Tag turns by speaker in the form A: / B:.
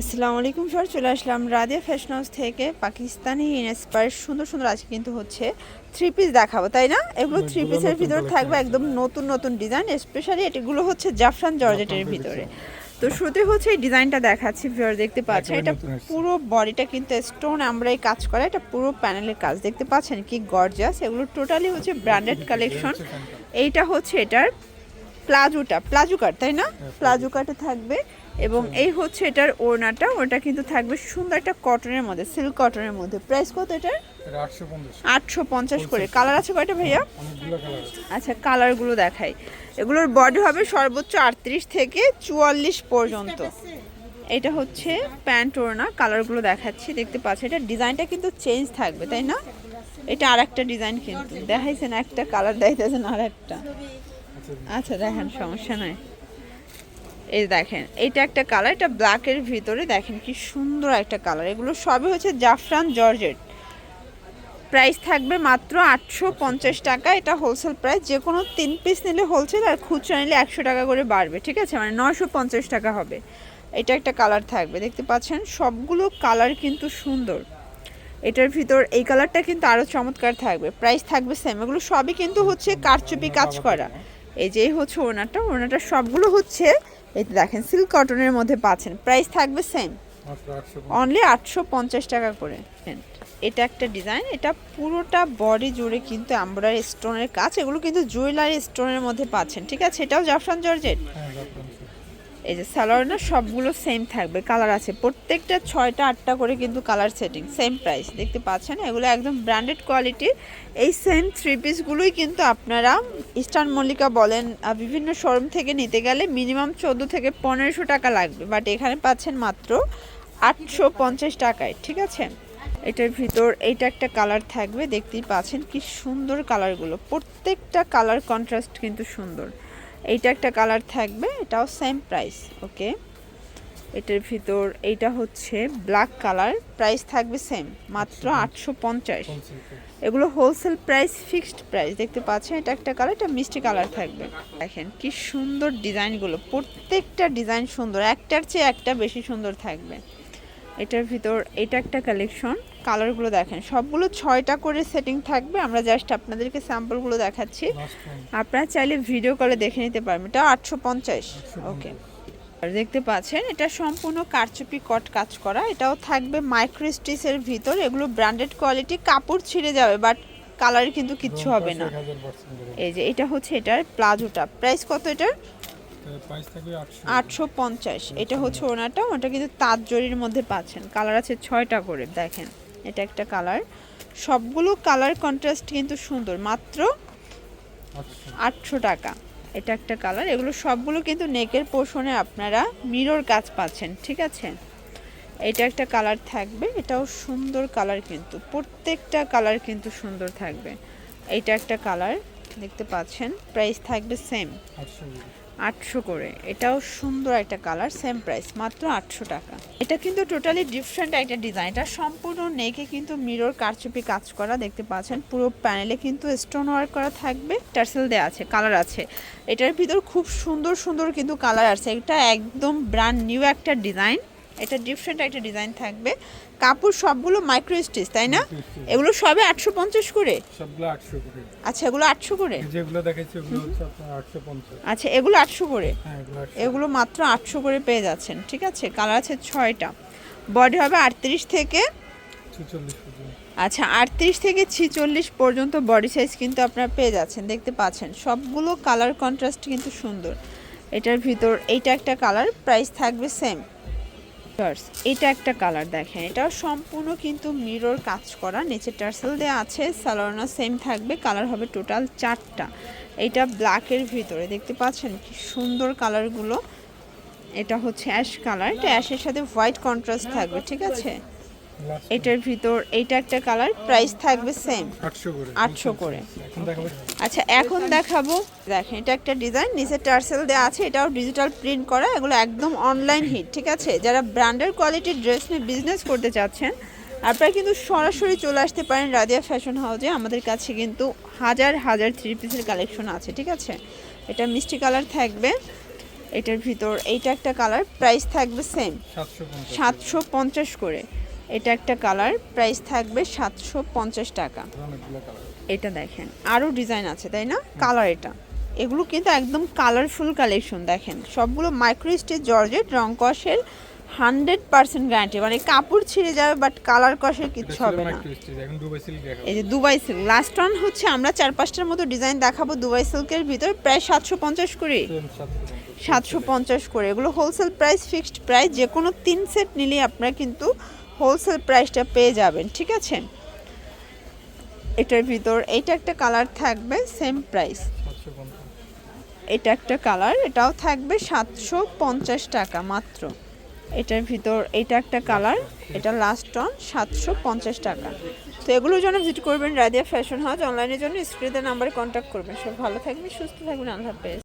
A: আসসালামু আলাইকুম স্যার, চলে আসলাম রাদিয়া ফ্যাশন হাউস থেকে। পাকিস্তানি ইন্সপায়ার সুন্দর সুন্দর আজকে কিন্তু হচ্ছে থ্রি পিস দেখাবো, তাই না? এগুলো থ্রি
B: অনেকগুলো
A: পিসের
B: নতুন
A: ভিতর
B: কালেকশন
A: থাকবে
B: আসছে
A: একদম
B: ভাইয়া।
A: নতুন নতুন ডিজাইন, স্পেশালি এগুলো হচ্ছে জাফরান
B: জাফরান
A: জর্জেটের ভিতরে।
B: ফেব্রিক্সের
A: তো শুরুতে হচ্ছে এই ডিজাইনটা দেখাচ্ছি, ভিউয়ার দেখতে পাচ্ছেন
B: একেবারে
A: এটা
B: নতুন আসছে।
A: পুরো বডিটা কিন্তু স্টোন আমরাই কাজ করা, এটা পুরো প্যানেলের কাজ দেখতে পাচ্ছেন কি গর্জিয়াস। এগুলো টোটালি হচ্ছে ব্র্যান্ডেড কালেকশন।
B: হচ্ছে ফ্যানটা।
A: এইটা হচ্ছে এটার প্লাজো কাট, তাই না?
B: হ্যাঁ,
A: প্লাজো কাটে থাকবে। এবং এই হচ্ছে এটার ওড়নাটা, ওটা কিন্তু থাকবে সুন্দর একটা কটনের মধ্যে, সিল্ক কটনের মধ্যে। প্রাইস কত এটার?
B: এটা 850
A: 850 করে। কালার আছে কয়টা ভাইয়া?
B: অনেকগুলো কালার আছে।
A: আচ্ছা, কালারগুলো দেখাই। এগুলোর বডি হবে সর্বোচ্চ 38 থেকে 44 পর্যন্ত। এটা হচ্ছে প্যান্ট ওড়না, কালারগুলো দেখাচ্ছি দেখতে পাচ্ছি। এটা ডিজাইনটা কিন্তু চেঞ্জ থাকবে, তাই না? এটা আর একটা ডিজাইন, কিন্তু দেখাইছেন একটা কালার, দেখাইতেছেন আর একটা।
B: আচ্ছা,
A: আচ্ছা দেখেন, সমস্যা নাই। এই দেখেন, এটা একটা কালার, এটা ব্ল্যাকের ভিতরে, দেখেন কি সুন্দর একটা কালার। এগুলো সবই হচ্ছে জাফরান জর্জেট। প্রাইস থাকবে মাত্র 850 টাকা। এটা হোলসেল প্রাইস, যে কোনো 3 পিস নিলে হোলসেল, আর খুচরা নিলে 100 টাকা করে বাড়বে, ঠিক আছে? মানে 950 টাকা হবে। এটা একটা কালার থাকবে, দেখতে পাচ্ছেন সবগুলো কালার কিন্তু সুন্দর। এটার ভিতর এই কালারটা কিন্তু আরও চমৎকার থাকবে। প্রাইস থাকবে সেম। এগুলো সবই কিন্তু হচ্ছে কারচুপি কাজ করা। এই যে হচ্ছে ওনাটা সবগুলো হচ্ছে, এই দেখেন সিল্ক কটনের মধ্যে পাচ্ছেন। প্রাইস থাকবে সেম,
B: মাত্র 850।
A: অনলি 850 টাকা করে। এটা একটা ডিজাইন, এটা পুরোটা বডি জুড়ে কিন্তু এমব্রয়ডারি স্টোনের কাজ। এগুলো কিন্তু জুয়েলারি স্টোনের মধ্যে পাচ্ছেন, ঠিক আছে? এটাও জাফরান জর্জেট।
B: হ্যাঁ, জাফরান
A: এই যে সালোয়ার না, সবগুলো সেম থাকবে, কালার আছে প্রত্যেকটা 6টা 8টা করে কিন্তু কালার সেটিং, সেম প্রাইস দেখতে পাচ্ছেন। এগুলো একদম ব্র্যান্ডেড কোয়ালিটির। এই সেম থ্রি পিসগুলোই কিন্তু আপনারা ইস্টার্ন মল্লিকা বলেন, বিভিন্ন শোরুম থেকে নিতে গেলে মিনিমাম 14 থেকে 1500 টাকা লাগবে, বাট এখানে পাচ্ছেন মাত্র 850 টাকায়, ঠিক আছে? এটার ভিতর এইটা একটা কালার থাকবে, দেখতেই পাচ্ছেন কি সুন্দর কালারগুলো, প্রত্যেকটা কালার কন্ট্রাস্ট কিন্তু সুন্দর। এইটা একটা কালার থাকবে, এটাও সেম প্রাইস, ওকে? এটার ভিতর এইটা হচ্ছে ব্ল্যাক কালার, প্রাইস থাকবে সেম, মাত্র 850। এগুলো হোলসেল প্রাইস, ফিক্সড প্রাইস দেখতে পাচ্ছেন। এটা একটা কালার, এটা মিষ্টি কালার থাকবে। দেখেন কি সুন্দর ডিজাইনগুলো, প্রত্যেকটা ডিজাইন সুন্দর, একটার চেয়ে একটা বেশি সুন্দর থাকবে। এটার ভিতর এটা একটা কালেকশন, কালারগুলো দেখেন সবগুলো 6টা করে সেটিং থাকবে। আমরা জাস্ট আপনাদেরকে স্যাম্পলগুলো দেখাচ্ছি, আপনারা চাইলে ভিডিও কলে দেখে নিতে পারবেন। এটা 850, ওকে? আর দেখতে পাচ্ছেন এটা সম্পূর্ণ কারচুপি কট কাজ করা, এটাও থাকবে মাইক্রো স্টিচের ভিতর। এগুলো ব্র্যান্ডেড কোয়ালিটি, কাপড় ছিঁড়ে যাবে বাট কালার কিন্তু কিচ্ছু হবে না। এই যে এটা হচ্ছে এটার প্লাজোটা, প্রাইস কত এটার?
B: প্রাইস থাকবে
A: 850। এটা হচ্ছে ওনাটা, ওটা কিন্তু তাঁত জরির মধ্যে পাচ্ছেন। কালার আছে 6টা করে, দেখেন এটা একটা কালার। সবগুলো কালার কন্ট্রাস্ট কিন্তু সুন্দর, মাত্র 800 টাকা। এটা একটা কালার। এগুলো সবগুলো কিন্তু নেকের পোর্শনে আপনারা মিরর কাজ পাচ্ছেন, ঠিক আছে? এটা একটা কালার থাকবে, এটাও সুন্দর কালার, কিন্তু প্রত্যেকটা কালার কিন্তু সুন্দর থাকবে। এইটা একটা কালার দেখতে পাচ্ছেন, প্রাইস থাকবে সেম, 800 করে। এটাও সুন্দর একটা কালার, সেম প্রাইস, মাত্র 800 টাকা। এটা কিন্তু টোটালি ডিফারেন্ট একটা ডিজাইন। এটা সম্পূর্ণ নেকে কিন্তু মিরর কারচুপি কাজ করা, দেখতে পাচ্ছেন। পুরো প্যানেলে কিন্তু স্টোন ওয়ার্ক করা থাকবে, টার্সেল দেওয়া আছে, কালার আছে। এটার ভিতর খুব সুন্দর সুন্দর কিন্তু কালার আছে। এটা একদম ব্র্যান্ড নিউ একটা ডিজাইন, এটা ডিফারেন্ট একটা ডিজাইন থাকবে। কাপড় সবগুলো মাইক্রো স্টিচ, তাই না? এগুলো সবে 850 করে?
B: সবগুলো 800 করে।
A: আচ্ছা, এগুলো 800 করে?
B: যেগুলো দেখাচ্ছি ওগুলো হচ্ছে আপনার 850।
A: আচ্ছা, এগুলো 800 করে?
B: হ্যাঁ, এগুলো 800।
A: এগুলো মাত্র 800 করে পেয়ে যাচ্ছেন, ঠিক আছে? কালার আছে 6টা। বডি হবে 38 থেকে
B: 46 পর্যন্ত।
A: আচ্ছা 38 থেকে 46 পর্যন্ত বডি সাইজ কিন্তু আপনারা পেয়ে যাচ্ছেন, দেখতে পাচ্ছেন। সবগুলো কালার কন্ট্রাস্ট কিন্তু সুন্দর। এটার ভিতর এইটা একটা কালার, প্রাইস থাকবে সেম। এটা একটা কালার, দেখেন এটাও সম্পূর্ণ কিন্তু মিরর কাজ করা, নিচে টার্সেল দেওয়া আছে, সালোয়ারনা সেম থাকবে। কালার হবে টোটাল 4টা। এটা ব্ল্যাকের ভিতরে, দেখতে পাচ্ছেন কি সুন্দর কালারগুলো। এটা হচ্ছে অ্যাশ কালার, এটা অ্যাশের সাথে হোয়াইট কন্ট্রাস্ট থাকবে, ঠিক আছে? এটার ভিতর এইটা একটা কালার, প্রাইস থাকবে সেম,
B: 800 করে।
A: 800 করে।
B: এখন দেখাবো
A: আচ্ছা এখন দেখাবো, দেখেন এটা একটা ডিজাইন, নিচে টার্সেল দেওয়া আছে, এটাও ডিজিটাল প্রিন্ট করা। এগুলো একদম অনলাইন হিট, ঠিক আছে? যারা ব্র্যান্ডের কোয়ালিটির ড্রেস নিয়ে বিজনেস করতে চাচ্ছেন, আপনারা কিন্তু সরাসরি চলে আসতে পারেন রাদিয়া ফ্যাশন হাউসে। আমাদের কাছে কিন্তু হাজার হাজার থ্রি পিসের কালেকশন আছে, ঠিক আছে? এটা মিষ্টি কালার থাকবে, এটার ভিতর এইটা একটা কালার, প্রাইস থাকবে সেম
B: 750
A: 750 করে। এটা একটা কালার, প্রাইস থাকবে 750 টাকা।
B: অনেকগুলো কালার।
A: এটা দেখেন আরও ডিজাইন আছে তাই না, কালার এটা, এগুলো কিন্তু একদম কালারফুল কালেকশন। দেখেন সবগুলো মাইক্রো স্টিচ জর্জেট, রং কষের 100% গ্যারান্টি, মানে কাপড় ছিঁড়ে যাবে বাট কালার কষের কিচ্ছু হবে না।
B: এখন দুবাই সিল্ক দেখাবো।
A: এই যে দুবাই সিল্ক, লাস্ট অন হচ্ছে আমরা 4-5টার মতো ডিজাইন দেখাবো দুবাই সিল্কের ভিতর, প্রায় 750 করে। 750 করে, এগুলো হোলসেল প্রাইস, ফিক্সড প্রাইস, যে কোনো 3 সেট নিলে আপনারা কিন্তু হোলসেল প্রাইসটা পেয়ে যাবেন, ঠিক আছে। এটার ভিতর এইটা একটা কালার থাকবে সেম প্রাইস,
B: 750।
A: এটা একটা কালার, এটাও থাকবে 750 টাকা মাত্র। এটার ভিতর এইটা একটা কালার, এটা লাস্ট অন 750 টাকা। তো এগুলোর জন্য ভিজিট করবেন রাদিয়া ফ্যাশন হাউস, অনলাইনের জন্য স্ক্রিনের নাম্বারে কন্ট্যাক্ট করবেন। সব ভালো থাকবেন, সুস্থ থাকবেন, আল্লাহ হাফেজ।